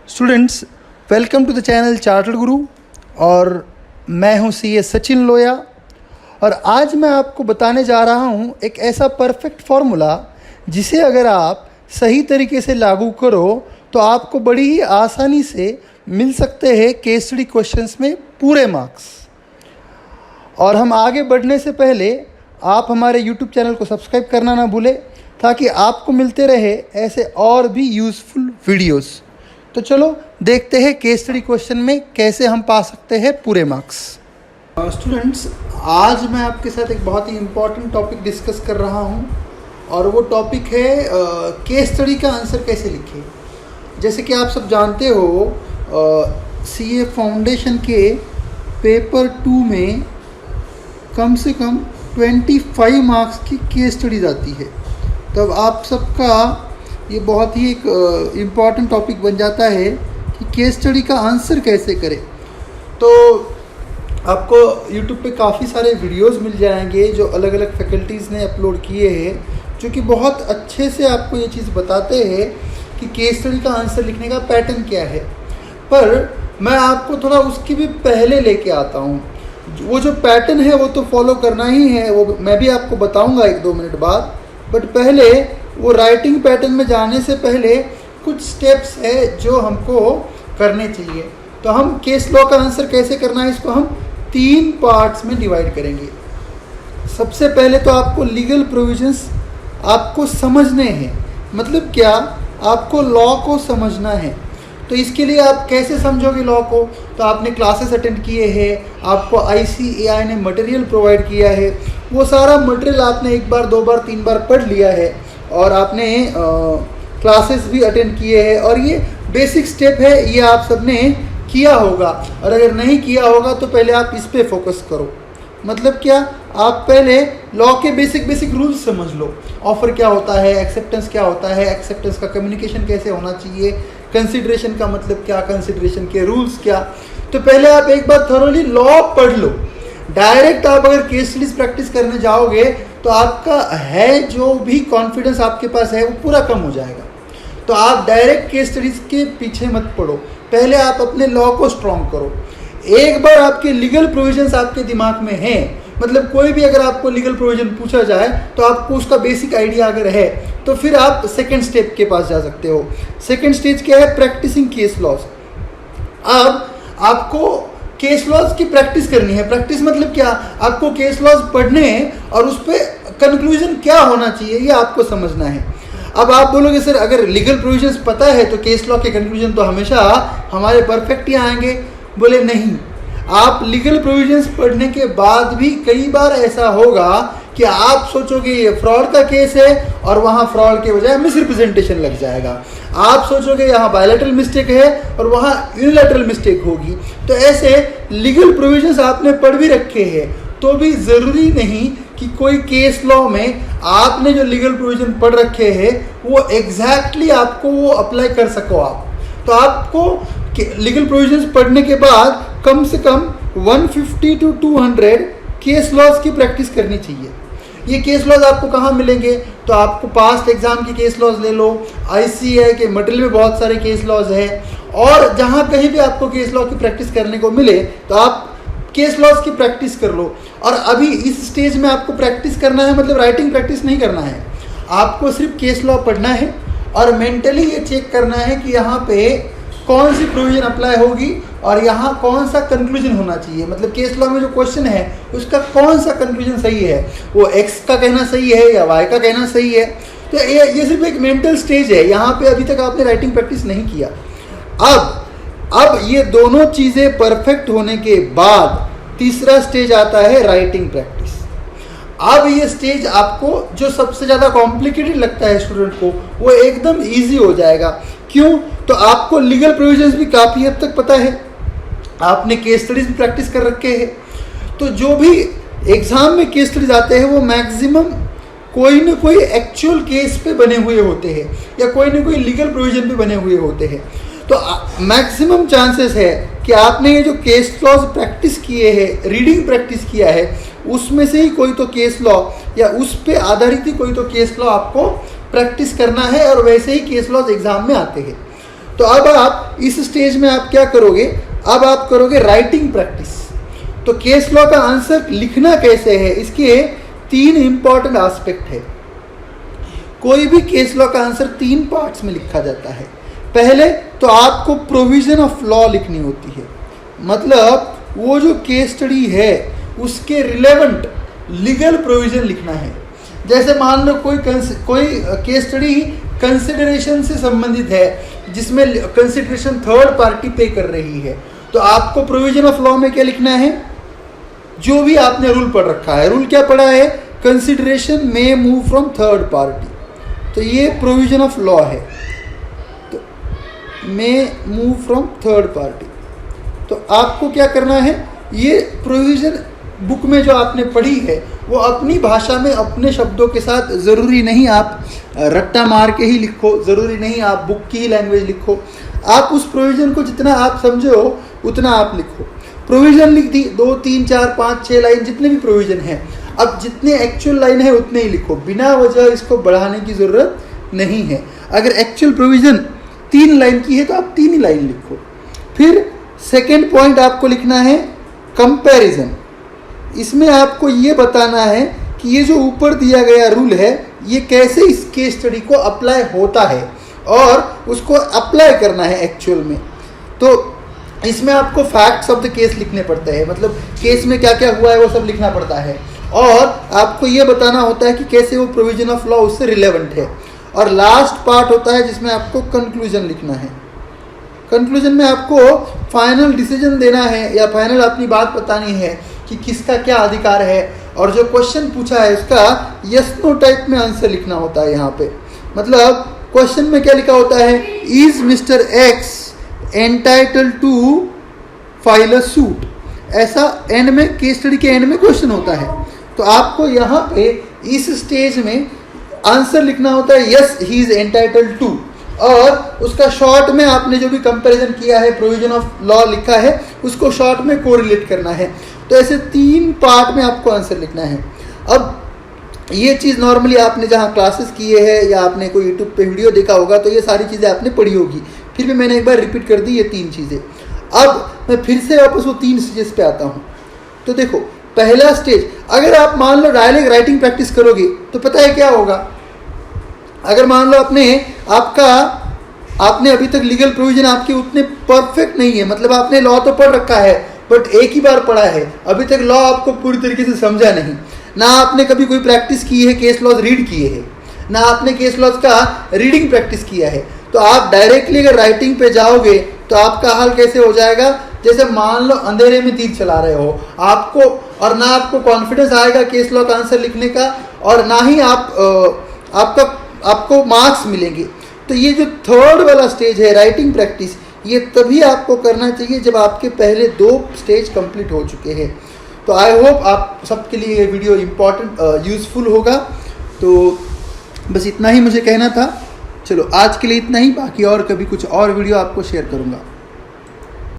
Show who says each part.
Speaker 1: Students, welcome to the channel chartered Guru. और मैं हूं सीए सचिन लोया। और आज मैं आपको बताने जा रहा हूं एक ऐसा परफेक्ट फॉर्मूला जिसे अगर आप सही तरीके से लागू करो तो आपको बड़ी ही आसानी से मिल सकते हैं केस स्टडी क्वेश्चंस में पूरे मार्क्स। और हम आगे बढ़ने से पहले आप हमारे YouTube चैनल को सब्सक्राइब करना ना भूलें ताकि आपको मिलते रहे ऐसे और भी यूज़फुल वीडियोस। तो चलो देखते हैं केस स्टडी क्वेश्चन में कैसे हम पा सकते हैं पूरे मार्क्स। स्टूडेंट्स, आज मैं आपके साथ एक बहुत ही इम्पॉर्टेंट टॉपिक डिस्कस कर रहा हूँ और वो टॉपिक है केस स्टडी का आंसर कैसे लिखें। जैसे कि आप सब जानते हो सीए फाउंडेशन के पेपर 2 में कम से कम 25 मार्क्स की केस स्टडीज आती है। तब आप सबका ये बहुत ही एक इम्पॉर्टेंट टॉपिक बन जाता है कि केस स्टडी का आंसर कैसे करें। तो आपको YouTube पे काफ़ी सारे वीडियोस मिल जाएंगे जो अलग अलग फैकल्टीज़ ने अपलोड किए हैं, जो कि बहुत अच्छे से आपको ये चीज़ बताते हैं कि केस स्टडी का आंसर लिखने का पैटर्न क्या है। पर मैं आपको थोड़ा उसके भी पहले लेके आता हूँ। वो जो पैटर्न है वो तो फॉलो करना ही है, वो मैं भी आपको बताऊँगा 1-2 मिनट बाद। बट पहले वो राइटिंग पैटर्न में जाने से पहले कुछ स्टेप्स है जो हमको करने चाहिए। तो हम केस लॉ का आंसर कैसे करना है इसको हम 3 पार्ट्स में डिवाइड करेंगे। सबसे पहले तो आपको लीगल प्रोविजंस आपको समझने हैं। मतलब क्या, आपको लॉ को समझना है। तो इसके लिए आप कैसे समझोगे लॉ को? तो आपने क्लासेस अटेंड किए हैं, आपको ICAI ने मटेरियल प्रोवाइड किया है। वो सारा मटेरियल आपने 1 बार 2 बार 3 बार पढ़ लिया है और आपने क्लासेस भी अटेंड किए हैं। और ये बेसिक स्टेप है, ये आप सबने किया होगा। और अगर नहीं किया होगा तो पहले आप इस पे फोकस करो। मतलब क्या, आप पहले लॉ के बेसिक रूल्स समझ लो। ऑफर क्या होता है, एक्सेप्टेंस क्या होता है, एक्सेप्टेंस का कम्युनिकेशन कैसे होना चाहिए, कंसिडरेशन का मतलब क्या, कंसिडरेशन के रूल्स क्या। तो पहले आप एक बार थोरोली लॉ पढ़ लो। डायरेक्ट आप अगर केस स्टडीज प्रैक्टिस करने जाओगे तो आपका है जो भी कॉन्फिडेंस आपके पास है वो पूरा कम हो जाएगा। तो आप डायरेक्ट केस स्टडीज के पीछे मत पड़ो, पहले आप अपने लॉ को स्ट्रॉन्ग करो। एक बार आपके लीगल प्रोविजंस आपके दिमाग में हैं, मतलब कोई भी अगर आपको लीगल प्रोविजन पूछा जाए तो आपको उसका बेसिक आइडिया अगर है तो फिर आप सेकेंड स्टेप के पास जा सकते हो। सेकेंड स्टेज क्या है? Practising case laws. अब आपको केस लॉज की प्रैक्टिस करनी है। प्रैक्टिस मतलब क्या, आपको केस लॉज पढ़ने और उस पर कंक्लूजन क्या होना चाहिए ये आपको समझना है। अब आप बोलोगे सर अगर लीगल प्रोविजंस पता है तो केस लॉ के कंक्लूजन तो हमेशा हमारे परफेक्ट ही आएंगे। बोले नहीं, आप लीगल प्रोविजंस पढ़ने के बाद भी कई बार ऐसा होगा कि आप सोचोगे ये फ्रॉड का केस है और वहाँ फ्रॉड के बजाय मिसरिप्रेजेंटेशन लग जाएगा। आप सोचोगे यहाँ बायलैटरल मिस्टेक है और वहाँ यूनिलैटरल मिस्टेक होगी। तो ऐसे लीगल प्रोविजंस आपने पढ़ भी रखे हैं तो भी ज़रूरी नहीं कि कोई केस लॉ में आपने जो लीगल प्रोविजन पढ़ रखे हैं वो एग्जैक्टली आपको वो अप्लाई कर सको आप। तो आपको लीगल प्रोविजंस पढ़ने के बाद कम से कम 150 to 200 केस लॉज की प्रैक्टिस करनी चाहिए। ये केस लॉज आपको कहाँ मिलेंगे? तो आपको पास्ट एग्जाम के केस लॉज ले लो, ICAI के मटेरियल में बहुत सारे केस लॉज है। और जहाँ कहीं भी आपको केस लॉ की प्रैक्टिस करने को मिले तो आप केस लॉज की प्रैक्टिस कर लो। और अभी इस स्टेज में आपको प्रैक्टिस करना है, मतलब राइटिंग प्रैक्टिस नहीं करना है। आपको सिर्फ केस लॉ पढ़ना है और मेंटली ये चेक करना है कि यहाँ पे कौन सी प्रोविजन अप्लाई होगी और यहाँ कौन सा कंक्लूजन होना चाहिए। मतलब केस लॉ में जो क्वेश्चन है उसका कौन सा कंक्लूजन सही है, वो X का कहना सही है या Y का कहना सही है। तो ये सिर्फ एक मेंटल स्टेज है, यहाँ पे अभी तक आपने राइटिंग प्रैक्टिस नहीं किया। अब ये दोनों चीज़ें परफेक्ट होने के बाद तीसरा स्टेज आता है राइटिंग प्रैक्टिस। अब ये स्टेज आपको जो सबसे ज़्यादा कॉम्प्लिकेटेड लगता है स्टूडेंट को वो एकदम ईजी हो जाएगा। क्यों? तो आपको लीगल प्रोविजंस भी काफ़ी हद तक पता है, आपने केस स्टडीज भी प्रैक्टिस कर रखे हैं। तो जो भी एग्ज़ाम में केस स्टडीज आते हैं वो मैक्सिमम कोई ना कोई एक्चुअल केस पे बने हुए होते हैं या कोई ना कोई लीगल प्रोविजन पे बने हुए होते हैं। तो मैक्सिमम चांसेस है कि आपने ये जो केस लॉज प्रैक्टिस किए हैं, रीडिंग प्रैक्टिस किया है, उसमें से ही कोई तो केस लॉ या उस पे आधारित ही कोई तो केस लॉ आपको प्रैक्टिस करना है और वैसे ही केस लॉज एग्जाम में आते हैं। तो अब आप इस स्टेज में आप क्या करोगे, अब आप करोगे राइटिंग प्रैक्टिस। तो केस लॉ का आंसर लिखना कैसे है, इसके 3 इंपॉर्टेंट एस्पेक्ट है। कोई भी केस लॉ का आंसर 3 पार्ट्स में लिखा जाता है। पहले तो आपको प्रोविजन ऑफ लॉ लिखनी होती है, मतलब वो जो केस स्टडी है उसके रिलेवेंट लीगल प्रोविजन लिखना है। जैसे मान लो कोई केस स्टडी कंसिडरेशन से संबंधित है, जिसमें कंसिडरेशन थर्ड पार्टी पे कर रही है, तो आपको प्रोविजन ऑफ लॉ में क्या लिखना है, जो भी आपने रूल पढ़ रखा है। रूल क्या पढ़ा है, consideration may move from third party, तो ये प्रोविजन ऑफ लॉ है, तो मे मूव फ्रॉम थर्ड पार्टी। तो आपको क्या करना है, ये प्रोविजन बुक में जो आपने पढ़ी है वो अपनी भाषा में अपने शब्दों के साथ, ज़रूरी नहीं आप रट्टा मार के ही लिखो, ज़रूरी नहीं आप बुक की ही लैंग्वेज लिखो, आप उस प्रोविज़न को जितना आप समझे हो उतना आप लिखो। प्रोविज़न लिख दी 2, 3, 4, 5, 6 लाइन, जितने भी प्रोविज़न हैं, अब जितने एक्चुअल लाइन है उतने ही लिखो, बिना वजह इसको बढ़ाने की ज़रूरत नहीं है। अगर एक्चुअल प्रोविज़न 3 लाइन की है तो आप 3 ही लाइन लिखो। फिर सेकेंड पॉइंट आपको लिखना है कंपैरिजन। इसमें आपको ये बताना है कि ये जो ऊपर दिया गया रूल है ये कैसे इस केस स्टडी को अप्लाई होता है और उसको अप्लाई करना है एक्चुअल में। तो इसमें आपको फैक्ट्स ऑफ द केस लिखने पड़ते हैं, मतलब केस में क्या क्या हुआ है वो सब लिखना पड़ता है, और आपको ये बताना होता है कि कैसे वो प्रोविजन ऑफ लॉ उससे रिलेवेंट है। और लास्ट पार्ट होता है जिसमें आपको कंक्लूजन लिखना है। कंक्लूजन में आपको फाइनल डिसीजन देना है या फाइनल अपनी बात बतानी है कि किसका क्या अधिकार है, और जो क्वेश्चन पूछा है उसका यस नो टाइप में आंसर लिखना होता है। यहाँ पे मतलब क्वेश्चन में क्या लिखा होता है, is mister X entitled to file a suit, ऐसा एंड में केस स्टडी के एंड में क्वेश्चन होता है। तो आपको यहाँ पे इस स्टेज में आंसर लिखना होता है yes he is entitled to, और उसका शॉर्ट में आपने जो भी कंपैरिजन किया है, प्रोविजन ऑफ लॉ लिखा है, उसको शॉर्ट में कोरिलेट करना है। तो ऐसे 3 पार्ट में आपको आंसर लिखना है। अब ये चीज़ नॉर्मली आपने जहाँ क्लासेस किए हैं या आपने कोई यूट्यूब पे वीडियो देखा होगा तो ये सारी चीज़ें आपने पढ़ी होगी, फिर भी मैंने एक बार रिपीट कर दी ये 3 चीज़ें। अब मैं फिर से वापस वो 3 स्टेजेस पे आता हूँ। तो देखो, पहला स्टेज, अगर आप मान लो डायरेक्ट राइटिंग प्रैक्टिस करोगे तो पता है क्या होगा, अगर मान लो आपने अभी तक लीगल प्रोविजन आपके उतने परफेक्ट नहीं है, मतलब आपने लॉ तो पढ़ रखा है बट एक ही बार पढ़ा है, अभी तक लॉ आपको पूरी तरीके से समझा नहीं, ना आपने कभी कोई प्रैक्टिस की है, केस लॉज रीड किए हैं, ना आपने केस लॉज का रीडिंग प्रैक्टिस किया है, तो आप डायरेक्टली अगर राइटिंग पे जाओगे तो आपका हाल कैसे हो जाएगा, जैसे मान लो अंधेरे में तीर चला रहे हो आपको, और ना आपको कॉन्फिडेंस आएगा केस लॉ का आंसर लिखने का, और ना ही आपको मार्क्स मिलेंगे। तो ये जो थर्ड वाला स्टेज है राइटिंग प्रैक्टिस, ये तभी आपको करना चाहिए जब आपके पहले 2 स्टेज कंप्लीट हो चुके हैं। तो आई होप आप सबके लिए ये वीडियो इम्पॉर्टेंट यूज़फुल होगा। तो बस इतना ही मुझे कहना था। चलो आज के लिए इतना ही, बाकी और कभी कुछ और वीडियो आपको शेयर करूँगा।